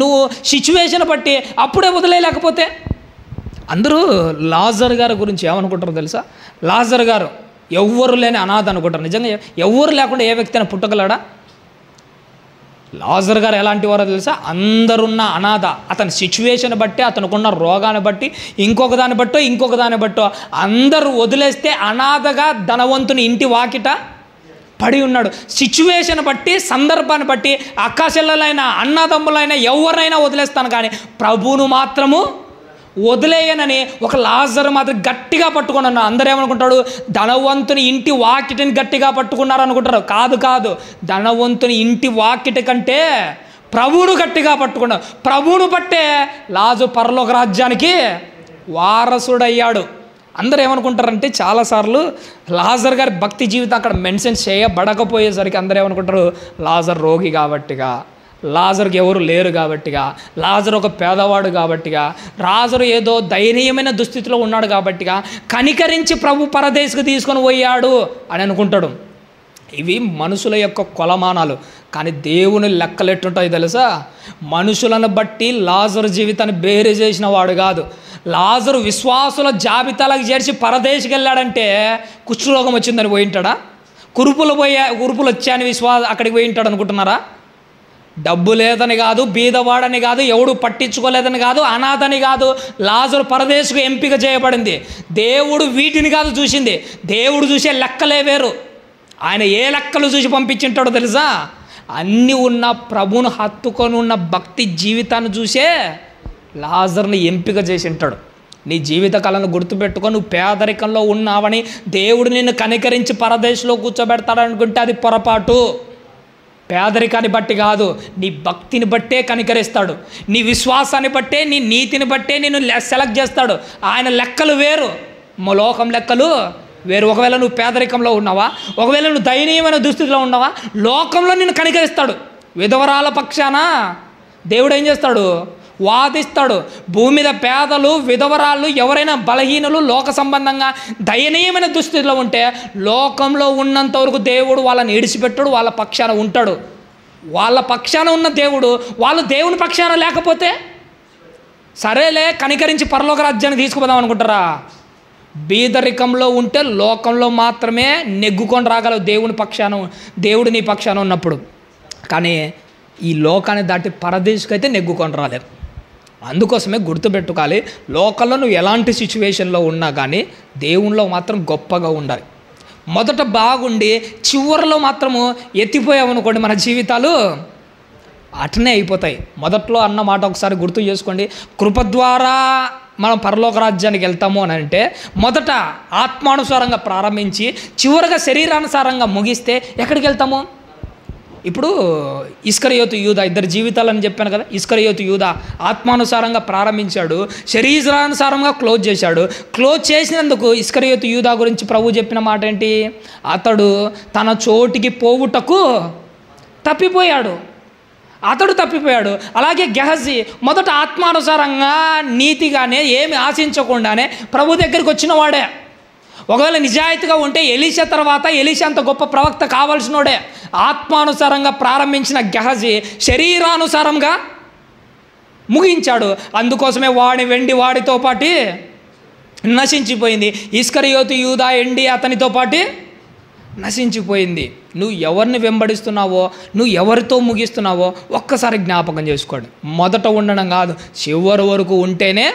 నువ్వు సిచ్యువేషన్ బట్టి అప్పుడే వదిలేయలేకపోతే. అందరూ లాజర్ గారి గురించి ఏమనుకుంటారో తెలుసా? లాజర్ గారు ఎవ్వరు లేని అనాథ అనుకుంటారు. నిజంగా ఎవ్వరు లేకుండా ఏ వ్యక్తి అయినా పుట్టగలడా? లాజర్ గారు ఎలాంటి వారో తెలుసా? అందరున్న అనాథ. అతని సిచ్యువేషన్ బట్టి, అతనుకున్న రోగాన్ని బట్టి, ఇంకొక దాన్ని బట్టో అందరూ వదిలేస్తే అనాథగా ధనవంతుని ఇంటి వాకిట పడి ఉన్నాడు. సిచ్యువేషన్ బట్టి, సందర్భాన్ని బట్టి అక్కా చెల్లెలైనా, అన్నదమ్ములైనా ఎవరినైనా వదిలేస్తాను, కానీ ప్రభువును మాత్రము వదిలేయనని ఒక లాజరు మాత్రం గట్టిగా పట్టుకున్నాను. అందరూ ఏమనుకుంటాడు? ధనవంతుని ఇంటి వాకిటిని గట్టిగా పట్టుకున్నారు అనుకుంటారు. కాదు, ధనవంతుని ఇంటి వాకిటి కంటే ప్రభువును గట్టిగా పట్టుకున్నాడు. ప్రభువును బట్టే లాజరు పరలోక రాజ్యానికి వారసుడయ్యాడు. అందరూ ఏమనుకుంటారంటే చాలాసార్లు లాజర్ గారి భక్తి జీవితం అక్కడ మెన్షన్ చేయబడకపోయేసరికి అందరూ ఏమనుకుంటారు? లాజర్ రోగి కాబట్టిగా, లాజర్కి ఎవరు లేరు కాబట్టిగా, లాజర్ ఒక పేదవాడు కాబట్టిగా, లాజరు ఏదో దయనీయమైన దుస్థితిలో ఉన్నాడు కాబట్టిగా కనికరించి ప్రభు పరదేశకు తీసుకొని పోయాడు అని అనుకుంటాడు. ఇవి మనుషుల యొక్క కొలమానాలు. కానీ దేవుని లెక్కలు ఎట్టుంటాయి తెలుసా? మనుషులను బట్టి లాజరు జీవితాన్ని వేరు చేసిన వాడు కాదు. లాజరు విశ్వాసుల జాబితాలకు చేర్చి పరదేశికి వెళ్ళాడంటే కుష్ఠరోగం వచ్చిందని పోయింటాడా? కురుపులు వచ్చాయని అక్కడికి పోయింటాడు అనుకుంటున్నారా? డబ్బు లేదని కాదు, బీదవాడని కాదు, ఎవడు పట్టించుకోలేదని కాదు, అనాథని కాదు, లాజరు పరదేశకు ఎంపిక చేయబడింది. దేవుడు వీటిని కాదు చూసింది, దేవుడు చూసే లెక్కలే వేరు. ఆయన ఏ లెక్కలు చూసి పంపించింటాడో తెలుసా? అన్నీ ఉన్న ప్రభువును హత్తుకొని ఉన్న భక్తి జీవితాన్ని చూసే లాజర్ని ఎంపిక చేసి ఉంటాడు. నీ జీవితకాలను గుర్తుపెట్టుకొని నువ్వు పేదరికంలో ఉన్నావని దేవుడు నిన్ను కనికరించి పరదేశంలో కూర్చోబెడతాడనుకుంటే అది పొరపాటు. పేదరికాన్ని బట్టి కాదు, నీ భక్తిని బట్టే కనికరిస్తాడు. నీ విశ్వాసాన్ని బట్టే, నీ నీతిని బట్టే నిన్ను సెలెక్ట్ చేస్తాడు. ఆయన లెక్కలు వేరు, లోకం లెక్కలు వేరు. ఒకవేళ నువ్వు పేదరికంలో ఉన్నావా, ఒకవేళ నువ్వు దయనీయమైన దుస్థితిలో ఉన్నావా, లోకంలో నిన్ను కనికరిస్తాడు. విధవరాల పక్షాన దేవుడు ఏం చేస్తాడు? వాదిస్తాడు. భూమి మీద పేదలు, విధవరాళ్ళు, ఎవరైనా బలహీనులు, లోక సంబంధంగా దయనీయమైన దుస్థితిలో ఉంటే లోకంలో ఉన్నంత వరకు దేవుడు వాళ్ళని విడిచిపెట్టాడు, వాళ్ళ పక్షాన ఉంటాడు. వాళ్ళ పక్షాన ఉన్న దేవుడు వాళ్ళు దేవుని పక్షాన లేకపోతే సరేలే కనికరించి పరలోక రాజ్యాన్ని తీసుకుపోదాం అనుకుంటారా? బీదరికంలో ఉంటే లోకంలో మాత్రమే నెగ్గుకొని రాగలవు దేవుని పక్షాన, దేవుడు నీ పక్షాన ఉన్నప్పుడు. కానీ ఈ లోకాన్ని దాటి పరదేశకైతే నెగ్గుకొని రాలేరు. అందుకోసమే గుర్తుపెట్టుకోవాలి, లోకంలో నువ్వు ఎలాంటి సిచ్యువేషన్లో ఉన్నా కానీ దేవునిలో మాత్రం గొప్పగా ఉండాలి. మొదట బాగుండి చివరిలో మాత్రము ఎత్తిపోయామనుకోండి, మన జీవితాలు అటనే అయిపోతాయి. మొదట్లో అన్న మాట ఒకసారి గుర్తు చేసుకోండి. కృప ద్వారా మనం పరలోక రాజ్యానికి వెళ్తాము అని అంటే మొదట ఆత్మానుసారంగా ప్రారంభించి చివరిగా శరీరానుసారంగా ముగిస్తే ఎక్కడికి వెళ్తాము? ఇప్పుడు ఇస్కరియోతు యూదా ఇద్దరు జీవితాలని చెప్పాను కదా. ఇస్కరియోతు యూదా ఆత్మానుసారంగా ప్రారంభించాడు, శరీరానుసారంగా క్లోజ్ చేశాడు. క్లోజ్ చేసినందుకు ఇస్కరియోతు యూదా గురించి ప్రభు చెప్పిన మాట ఏంటి? అతడు తన చోటికి పోవుటకు తప్పిపోయాడు. అలాగే గెహజీ మొదట ఆత్మానుసారంగా నీతిగానే ఏమి ఆశించకుండానే ప్రభు దగ్గరికి వచ్చిన వాడే. ఒకవేళ నిజాయితీగా ఉంటే ఎలీషా తర్వాత ఎలీషా అంత గొప్ప ప్రవక్త కావాల్సినోడే. ఆత్మానుసారంగా ప్రారంభించిన గెహజీ శరీరానుసారంగా ముగించాడు. అందుకోసమే వాడి వెండి వాడితో పాటు నశించిపోయింది. ఇస్కరియోతు యూదా ఎండి అతనితో పాటు నశించిపోయింది. నువ్వు ఎవరిని వెంబడిస్తున్నావో, నువ్వు ఎవరితో ముగిస్తున్నావో ఒక్కసారి జ్ఞాపకం చేసుకోండి. మొదట ఉండడం కాదు, చివరి వరకు ఉంటేనే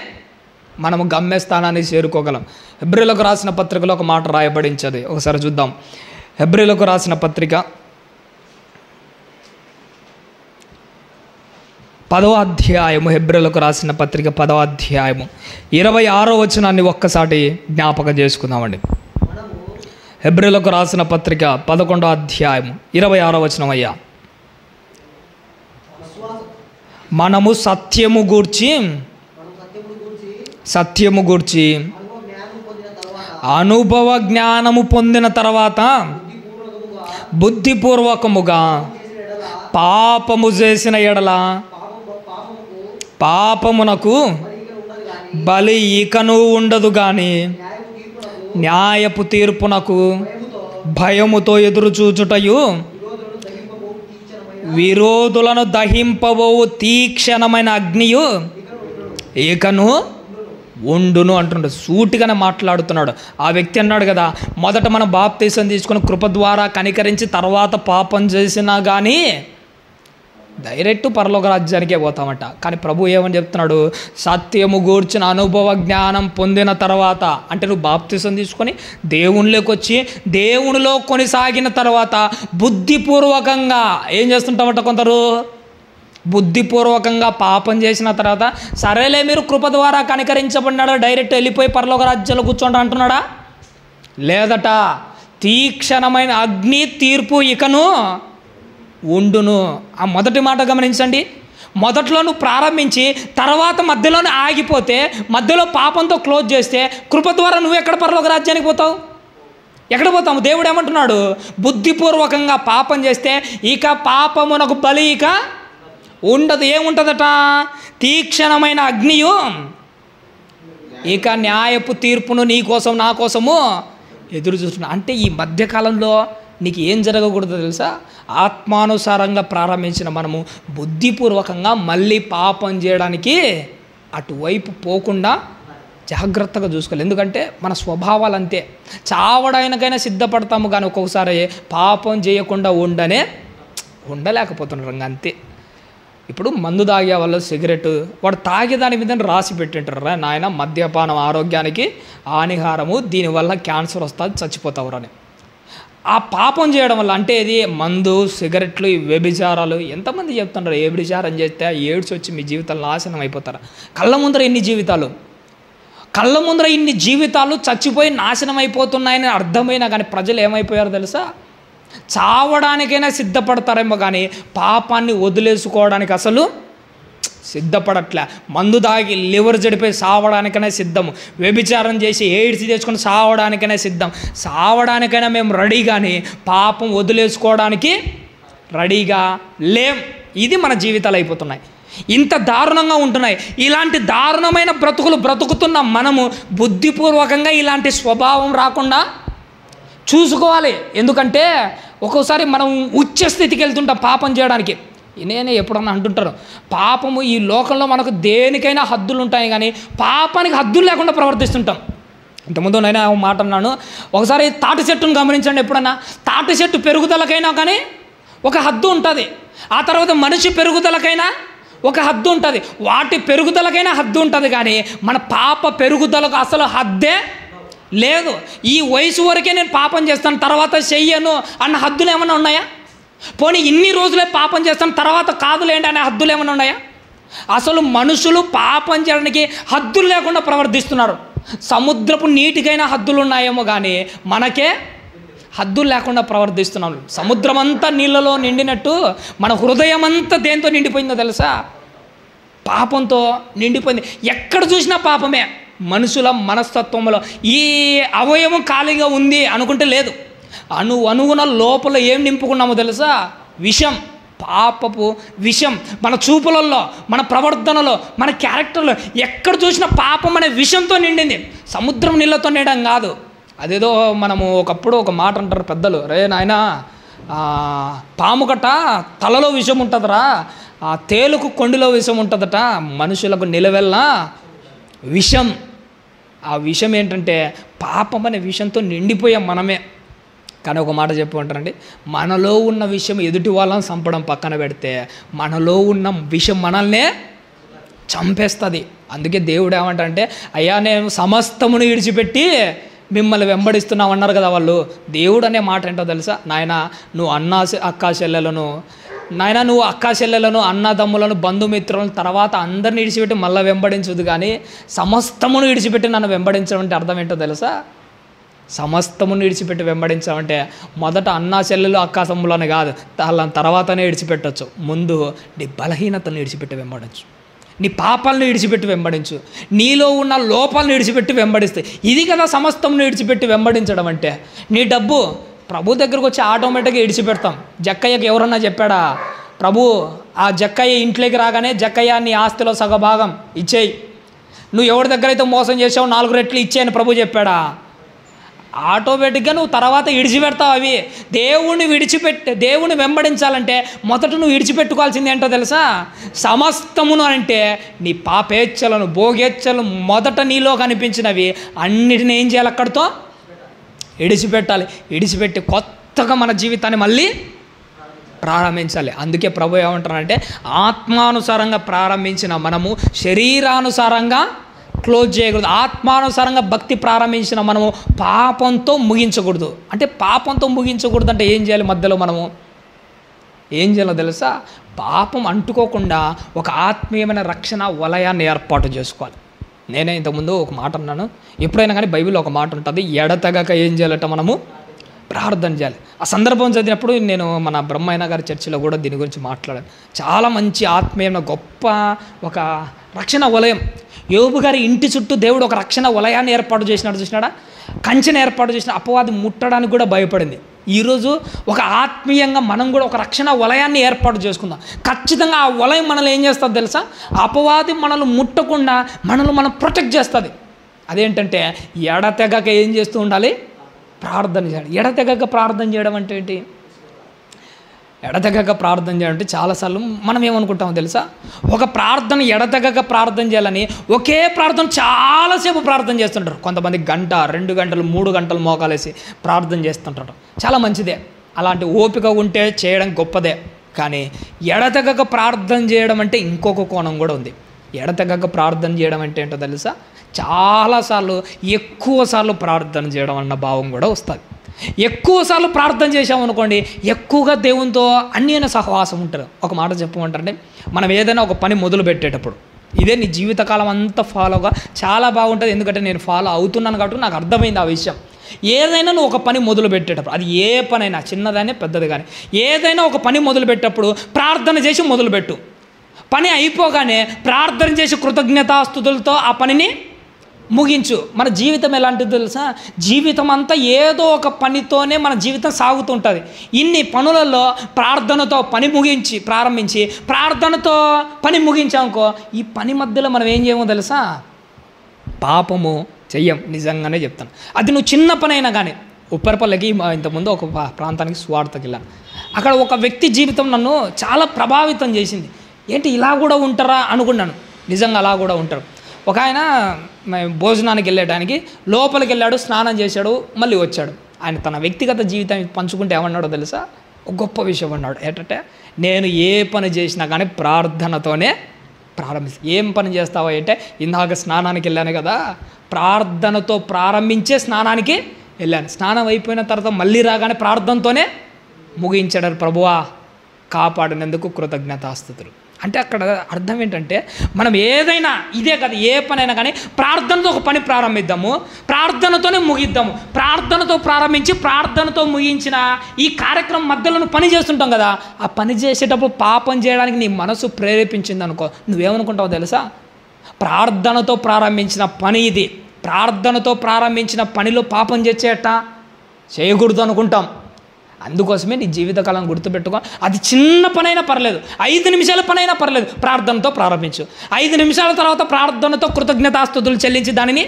మనము గమ్యస్థానాన్ని చేరుకోగలం. హెబ్రీలకు రాసిన పత్రికలో ఒక మాట రాయబడించది, ఒకసారి చూద్దాం. హెబ్రీలకు రాసిన పత్రిక 10వ అధ్యాయము, హెబ్రీలకు రాసిన పత్రిక 10వ అధ్యాయము 26వ వచనాన్ని ఒక్కసారి జ్ఞాపకం చేసుకుందామండి. హెబ్రీలకు రాసిన పత్రిక 11వ అధ్యాయము 26వ వచనం. అయ్యా, మనము సత్యము గూర్చి అనుభవ జ్ఞానము పొందిన తర్వాత బుద్ధిపూర్వకముగా పాపము చేసిన ఎడల పాపమునకు బలి ఇకను ఉండదు గాని న్యాయపు తీర్పునకు భయముతో ఎదురు చూచుటయు విరోధులను దహింపబోవు తీక్షణమైన అగ్నియు ఇకను ఉండును అంటున్నాడు. సూటిగానే మాట్లాడుతున్నాడు. ఆ వ్యక్తి అన్నాడు కదా, మొదట మనం బాప్తీసం తీసుకుని కృప ద్వారా కనికరించి తర్వాత పాపం చేసినా కానీ డైరెక్ట్ పరలోక రాజ్యానికే పోతామట. కానీ ప్రభు ఏమని చెప్తున్నాడు? సత్యము గూర్చిన అనుభవ జ్ఞానం పొందిన తర్వాత, అంటే నువ్వు బాప్తీసం తీసుకొని దేవునిలోకి వచ్చి దేవునిలో కొనసాగిన తర్వాత బుద్ధిపూర్వకంగా ఏం చేస్తుంటామట? కొందరు బుద్ధిపూర్వకంగా పాపం చేసిన తర్వాత సరేలే మీరు కృప ద్వారా కనికరించబడినాడు, డైరెక్ట్ వెళ్ళిపోయి పరలోక రాజ్యాలు కూర్చోండి అంటున్నాడా? లేదట. తీక్షణమైన అగ్ని తీర్పు ఇకను ఉండును. ఆ మొదటి మాట గమనించండి. మొదట్లో నువ్వు ప్రారంభించి తర్వాత మధ్యలోనే ఆగిపోతే, మధ్యలో పాపంతో క్లోజ్ చేస్తే కృప ద్వారా నువ్వు ఎక్కడ పరలోక రాజ్యానికి పోతావు? ఎక్కడ పోతాము? దేవుడు ఏమంటున్నాడు? బుద్ధిపూర్వకంగా పాపం చేస్తే ఇక పాపమునకు బలి ఇక ఉండదు. ఏముంటుందట? తీక్షణమైన అగ్నియు ఇక న్యాయపు తీర్పును నీ కోసం నా కోసము ఎదురు చూస్తున్నా. అంటే ఈ మధ్యకాలంలో నీకు ఏం జరగకూడదో తెలుసా? ఆత్మానుసారంగా ప్రారంభించిన మనము బుద్ధిపూర్వకంగా మళ్ళీ పాపం చేయడానికి అటువైపు పోకుండా జాగ్రత్తగా చూసుకోవాలి. ఎందుకంటే మన స్వభావాలు అంతే. చావడానికైనా సిద్ధపడతాము కానీ ఒక్కొక్కసారి పాపం చేయకుండా ఉండలేకపోతున్నారు. అంతే. ఇప్పుడు మందు తాగే వాళ్ళు సిగరెట్ వాడు తాగే దాని మీద రాసి పెట్టింటారు, నాయన మద్యపానం ఆరోగ్యానికి హానిహారము, దీనివల్ల క్యాన్సర్ వస్తుంది, చచ్చిపోతావు అని. ఆ పాపం చేయడం వల్ల, అంటే ఇది మందు, సిగరెట్లు, వ్యభిచారాలు. ఎంతమంది చెప్తున్నారు ఏ వ్యభిచారం చేస్తే ఎయిడ్స్ వచ్చి మీ జీవితాలు నాశనం అయిపోతారా? కళ్ళ ముందర ఇన్ని జీవితాలు చచ్చిపోయి నాశనం అయిపోతున్నాయని అర్థమైనా కానీ ప్రజలు ఏమైపోయారో తెలుసా? చావడానికైనా సిద్ధపడతారేమో కానీ పాపాన్ని వదిలేసుకోవడానికి అసలు సిద్ధపడట్లే. మందు తాగి లివర్ చెడిపోయి సావడానికైనా సిద్ధము, వ్యభిచారం చేసి ఎయిడ్స్ తెచ్చుకొని సావడానికైనా సిద్ధం. సావడానికైనా మేము రెడీ, కానీ పాపం వదిలేసుకోవడానికి రెడీగా లేం. ఇది మన జీవితాలు అయిపోతున్నాయి. ఇంత దారుణంగా ఉంటున్నాయి. ఇలాంటి దారుణమైన బ్రతుకులు బ్రతుకుతున్న మనము బుద్ధిపూర్వకంగా ఇలాంటి స్వభావం రాకుండా చూసుకోవాలి. ఎందుకంటే ఒక్కోసారి మనం ఉచ్చ స్థితికి వెళ్తుంటాం పాపం చేయడానికి. నేనే ఎప్పుడన్నా అంటుంటాను, పాపము ఈ లోకంలో మనకు దేనికైనా హద్దులు ఉంటాయి, కానీ పాపానికి హద్దులు లేకుండా ప్రవర్తిస్తుంటాం. ఇంతకుముందు నేను మాట అన్నాను, ఒకసారి తాటి చెట్టును గమనించండి. ఎప్పుడన్నా తాటి చెట్టు పెరుగుదలకైనా కానీ ఒక హద్దు ఉంటుంది, ఆ తర్వాత మనిషి పెరుగుదలకైనా ఒక హద్దు ఉంటుంది. వాటి పెరుగుదలకైనా హద్దు ఉంటుంది, కానీ మన పాప పెరుగుదలకు అసలు హద్దే లేదు. ఈ వయసు వరకే నేను పాపం చేస్తాను, తర్వాత చెయ్యను అన్న హద్దులు ఏమైనా ఉన్నాయా? పోనీ ఇన్ని రోజులే పాపం చేస్తాను, తర్వాత కాదులేండి అనే హద్దులు ఏమైనా ఉన్నాయా? అసలు మనుషులు పాపం చేయడానికి హద్దులు లేకుండా ప్రవర్తిస్తున్నారు. సముద్రపు నీటికైనా హద్దులు ఉన్నాయేమో కానీ మనకే హద్దులు లేకుండా ప్రవర్తిస్తున్నాం. సముద్రం అంతా నీళ్ళలో నిండినట్టు మన హృదయం అంతా దేంతో నిండిపోయిందో తెలుసా? పాపంతో నిండిపోయింది. ఎక్కడ చూసినా పాపమే. మనుషుల మనస్తత్వంలో ఈ అవయవం ఖాళీగా ఉంది అనుకుంటే లేదు. అణువున లోపల ఏం నింపుకున్నామో తెలుసా? విషం, పాపపు విషం. మన చూపులలో, మన ప్రవర్తనలో, మన క్యారెక్టర్లో ఎక్కడ చూసినా పాపం అనే విషంతో నిండింది. సముద్రం నీళ్ళతో నిండడం కాదు. అదేదో మనము ఒకప్పుడు ఒక మాట అంటారు పెద్దలు, రే నాయనా పాము కట్ట తలలో విషం ఉంటుందిరా, ఆ తేలుకు కొండిలో విషం ఉంటుందట, మనుషులకు నిలవెల్లా విషం. ఆ విషం ఏంటంటే పాపం అనే విషంతో నిండిపోయాం మనమే. కానీ ఒక మాట చెప్పుకుంటారండి, మనలో ఉన్న విషయం ఎదుటి వాళ్ళని చంపడం పక్కన పెడితే మనలో ఉన్న విషం మనల్నే చంపేస్తుంది. అందుకే దేవుడు ఏమంటారంటే, అయ్యా నేను సమస్తమును విడిచిపెట్టి మిమ్మల్ని వెంబడిస్తున్నావు అన్నారు కదా వాళ్ళు. దేవుడు అనే మాట ఏంటో తెలుసా? నాయన నువ్వు అక్కా చెల్లెలను అన్నదమ్ములను బంధుమిత్రులను తర్వాత అందరిని విడిచిపెట్టి మళ్ళీ వెంబడించదు, కానీ సమస్తమును విడిచిపెట్టి నన్ను వెంబడించడం అంటే అర్థం ఏంటో తెలుసా? సమస్తమును విడిచిపెట్టి వెంబడించామంటే మొదట అన్నా చెల్లెలు అక్కా తమ్ములని కాదు, వాళ్ళని తర్వాతనే విడిచిపెట్టచ్చు. ముందు నీ బలహీనతను విడిచిపెట్టి వెంబడించు, నీ పాపాలను విడిచిపెట్టి వెంబడించు, నీలో ఉన్న లోపాలను విడిచిపెట్టి వెంబడిస్తాయి. ఇది కదా సమస్తమును విడిచిపెట్టి వెంబడించడం అంటే. నీ డబ్బు ప్రభు దగ్గరకు వచ్చి ఆటోమేటిక్గా విడిచిపెడతాం. జక్కయ్యకి ఎవరన్నా చెప్పాడా? ప్రభు ఆ జక్కయ్య ఇంట్లోకి రాగానే జక్కయ్య నీ ఆస్తిలో సగభాగం ఇచ్చేయి, నువ్వు ఎవరి దగ్గర అయితే మోసం చేసావు 4 రెట్లు ఇచ్చేయని ప్రభు చెప్పాడా? ఆటోమేటిక్గా నువ్వు తర్వాత విడిచిపెడతావు అవి. దేవుణ్ణి వెంబడించాలంటే మొదట నువ్వు విడిచిపెట్టుకోవాల్సింది ఏంటో తెలుసా? సమస్తమును అంటే నీ పాపేచ్ఛలను, భోగేచ్ఛలు మొదట నీలో కనిపించినవి అన్నిటిని ఏం చేయాలి? అక్కడితో విడిచిపెట్టాలి. విడిచిపెట్టి కొత్తగా మన జీవితాన్ని మళ్ళీ ప్రారంభించాలి. అందుకే ప్రభు ఏమంటారంటే, ఆత్మానుసారంగా ప్రారంభించిన మనము శరీరానుసారంగా క్లోజ్ చేయకూడదు. ఆత్మానుసారంగా భక్తి ప్రారంభించిన మనము పాపంతో ముగించకూడదు. అంటే పాపంతో ముగించకూడదు అంటే ఏం చేయాలి? మధ్యలో మనము ఏం చేయాలో తెలుసా? పాపం అంటుకోకుండా ఒక ఆత్మీయమైన రక్షణ వలయాన్ని ఏర్పాటు చేసుకోవాలి. నేనే ఇంతకుముందు ఒక మాట అన్నాను, ఎప్పుడైనా కానీ బైబిల్లో ఒక మాట ఉంటుంది, ఎడతెగక ఏం చేయాలట? మనము ప్రార్థన చేయాలి. ఆ సందర్భం చదివినప్పుడు నేను మన బ్రహ్మయ్య గారి చర్చిలో కూడా దీని గురించి మాట్లాడాను. చాలా మంచి ఆత్మీయమైన గొప్ప ఒక రక్షణ వలయం. యోబు గారి ఇంటి చుట్టూ దేవుడు ఒక రక్షణ వలయాన్ని ఏర్పాటు చేసినాడు. చూసినాడా? కంచెను ఏర్పాటు చేసిన అపవాది ముట్టడానికి కూడా భయపడింది. ఈరోజు ఒక ఆత్మీయంగా మనం కూడా ఒక రక్షణ వలయాన్ని ఏర్పాటు చేసుకుందాం. ఖచ్చితంగా ఆ వలయం మనల్ని ఏం చేస్తుంది తెలుసా? అపవాది మనల్ని ముట్టకుండా మనం ప్రొటెక్ట్ చేస్తుంది. అదేంటంటే ఎడతెగక ఏం చేస్తూ ఉండాలి? ప్రార్థన చేయాలి. ఎడతెగక ప్రార్థన చేయడం అంటే ఏంటి? ఎడతెగక ప్రార్థన చేయడం అంటే చాలాసార్లు మనం ఏమనుకుంటామో తెలుసా? ఒక ప్రార్థన ఎడతెగక ప్రార్థన చేయాలని ఒకే ప్రార్థన చాలాసేపు ప్రార్థన చేస్తుంటారు. కొంతమంది 1 గంట 2 గంటలు 3 గంటలు మోకాలేసి ప్రార్థన చేస్తుంటారు. చాలా మంచిదే, అలాంటి ఓపిక ఉంటే చేయడం గొప్పదే. కానీ ఎడతెగక ప్రార్థన చేయడం అంటే ఇంకొక కోణం కూడా ఉంది. ఎడతెగక ప్రార్థన చేయడం అంటే ఏంటో తెలుసా? చాలాసార్లు ఎక్కువసార్లు ప్రార్థన చేయడం అన్న భావం కూడా వస్తుంది. ఎక్కువసార్లు ప్రార్థన చేసామనుకోండి, ఎక్కువగా దేవునితో అన్యోన్య సహవాసం ఉంటారు. ఒక మాట చెప్పమంటారంటే, మనం ఏదైనా ఒక పని మొదలు పెట్టేటప్పుడు, ఇదే నీ జీవితకాలం అంతా ఫాలోగా చాలా బాగుంటుంది. ఎందుకంటే నేను ఫాలో అవుతున్నాను కాబట్టి నాకు అర్థమైంది ఆ విషయం. ఏదైనా నువ్వు ఒక పని మొదలు పెట్టేటప్పుడు, అది ఏ పనైనా చిన్నదైనా పెద్దది కానీ, ఏదైనా ఒక పని మొదలు పెట్టేటప్పుడు ప్రార్థన చేసి మొదలుపెట్టు. పని అయిపోగానే ప్రార్థన చేసి కృతజ్ఞతాస్తుతులతో ఆ పనిని ముగించు. మన జీవితం ఎలాంటిది తెలుసా? జీవితం అంతా ఏదో ఒక పనితోనే మన జీవితం సాగుతుంటుంది. ఇన్ని పనులలో ప్రార్థనతో పని ప్రారంభించి ప్రార్థనతో పని ముగించామనుకో, ఈ పని మధ్యలో మనం ఏం చేయమో తెలుసా? పాపము చెయ్యం. నిజంగానే చెప్తాను. అది నువ్వు చిన్న పని అయినా కానీ. ఉప్పరపల్లికి ఇంతకుముందు ఒక ప్రాంతానికి స్వార్థకి వెళ్ళాను. అక్కడ ఒక వ్యక్తి జీవితం నన్ను చాలా ప్రభావితం చేసింది. ఏంటి ఇలా కూడా ఉంటారా అనుకున్నాను. నిజంగా అలా కూడా ఉంటారు. ఒక ఆయన భోజనానికి వెళ్ళడానికి లోపలికి వెళ్ళాడు, స్నానం చేశాడు, మళ్ళీ వచ్చాడు. ఆయన తన వ్యక్తిగత జీవితాన్ని పంచుకుంటే ఏమన్నాడో తెలుసా? ఒక గొప్ప విషయం అన్నాడు. ఏంటంటే, నేను ఏ పని చేసినా కానీ ప్రార్థనతోనే ప్రారంభిస్తాను. ఏం పని చేస్తావా అంటే, ఇందాక స్నానానికి వెళ్ళాను కదా, ప్రార్థనతో ప్రారంభించే స్నానానికి వెళ్ళాను. స్నానం అయిపోయిన తర్వాత మళ్ళీ రాగానే ప్రార్థనతోనే ముగించాడు. ప్రభువా కాపాడినందుకు కృతజ్ఞతాస్తుతులు. అంటే అక్కడ అర్థం ఏంటంటే మనం ఏదైనా ఇదే కదా, ఏ పనైనా కానీ ప్రార్థనతో ఒక పని ప్రారంభిద్దాము, ప్రార్థనతోనే ముగిద్దాము. ప్రార్థనతో ప్రారంభించి ప్రార్థనతో ముగించిన ఈ కార్యక్రమం మధ్యలో పని చేస్తుంటాం కదా, ఆ పని చేసేటప్పుడు పాపం చేయడానికి నీ మనసు ప్రేరేపించింది అనుకో, నువ్వేమనుకుంటావు తెలుసా? ప్రార్థనతో ప్రారంభించిన పని ఇది, ప్రార్థనతో ప్రారంభించిన పనిలో పాపం చేసేట చేయకూడదు అనుకుంటాం. అందుకోసమే నీ జీవితకాలం గుర్తుపెట్టుకో, అది చిన్న పనైనా పర్లేదు, 5 నిమిషాల పనైనా పర్లేదు, ప్రార్థనతో ప్రారంభించు. 5 నిమిషాల తర్వాత ప్రార్థనతో కృతజ్ఞతాస్తుతులు చెల్లించి దానిని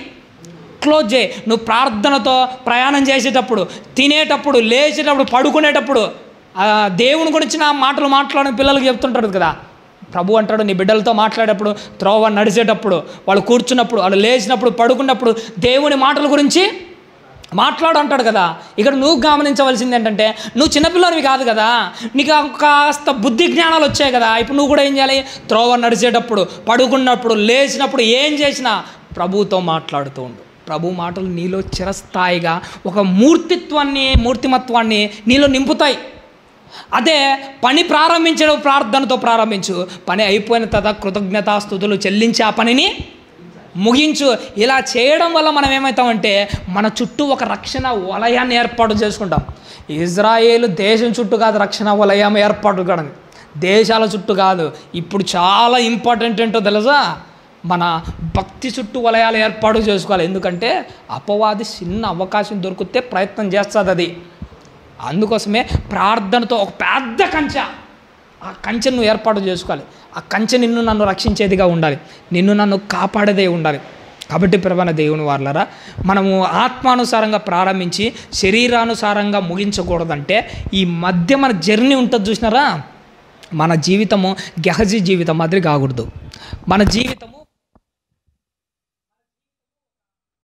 క్లోజ్ చేయి. నువ్వు ప్రార్థనతో ప్రయాణం చేసేటప్పుడు, తినేటప్పుడు, లేచేటప్పుడు, పడుకునేటప్పుడు దేవుని గురించిన మాటలు మాట్లాడని పిల్లలకు చెప్తుంటాడు కదా. ప్రభు అంటాడు, నీ బిడ్డలతో మాట్లాడేటప్పుడు, త్రోవ నడిచేటప్పుడు, వాళ్ళు కూర్చున్నప్పుడు, వాళ్ళు లేచినప్పుడు, పడుకున్నప్పుడు దేవుని మాటల గురించి మాట్లాడు అంటాడు కదా. ఇక్కడ నువ్వు గమనించవలసింది ఏంటంటే, నువ్వు చిన్నపిల్లనివి కాదు కదా, నీకు కాస్త బుద్ధి జ్ఞానాలు వచ్చాయి కదా. ఇప్పుడు నువ్వు కూడా ఏం చేయాలి? త్రోవ నడిచేటప్పుడు, పడుకున్నప్పుడు, లేచినప్పుడు ఏం చేసినా ప్రభువుతో మాట్లాడుతూ ఉండు. ప్రభు మాటలు నీలో చిరస్థాయిగా ఒక మూర్తిమత్వాన్ని నీలో నింపుతాయి. అదే పని ప్రారంభించడం ప్రార్థనతో ప్రారంభించు, పని అయిపోయిన తర్వాత కృతజ్ఞతాస్తుతులు చెల్లించి ఆ పనిని ముగించు. ఇలా చేయడం వల్ల మనం ఏమవుతామంటే, మన చుట్టూ ఒక రక్షణ వలయాన్ని ఏర్పాటు చేసుకుంటాం. ఇజ్రాయేలు దేశం చుట్టూ కాదు రక్షణ వలయం ఏర్పాటు కాదు, దేశాల చుట్టూ కాదు. ఇప్పుడు చాలా ఇంపార్టెంట్ ఏంటో తెలుసా? మన భక్తి చుట్టూ వలయాలు ఏర్పాటు చేసుకోవాలి. ఎందుకంటే అపవాది చిన్న అవకాశం దొరికితే ప్రయత్నం చేస్తుంది అది. అందుకోసమే ప్రార్థనతో ఒక పెద్ద కంచె, ఆ కంచెను నువ్వు ఏర్పాటు చేసుకోవాలి. ఆ కంచె నిన్ను నన్ను రక్షించేదిగా ఉండాలి, నిన్ను నన్ను కాపాడేదే ఉండాలి. కాబట్టి ప్రియమైన దేవుని వారలారా, మనము ఆత్మానుసారంగా ప్రారంభించి శరీరానుసారంగా ముగించకూడదంటే, ఈ మధ్య మన జర్నీ ఉంటుంది చూసినారా, మన జీవితము గెహజీ జీవితం మాదిరి కాకూడదు. మన జీవితము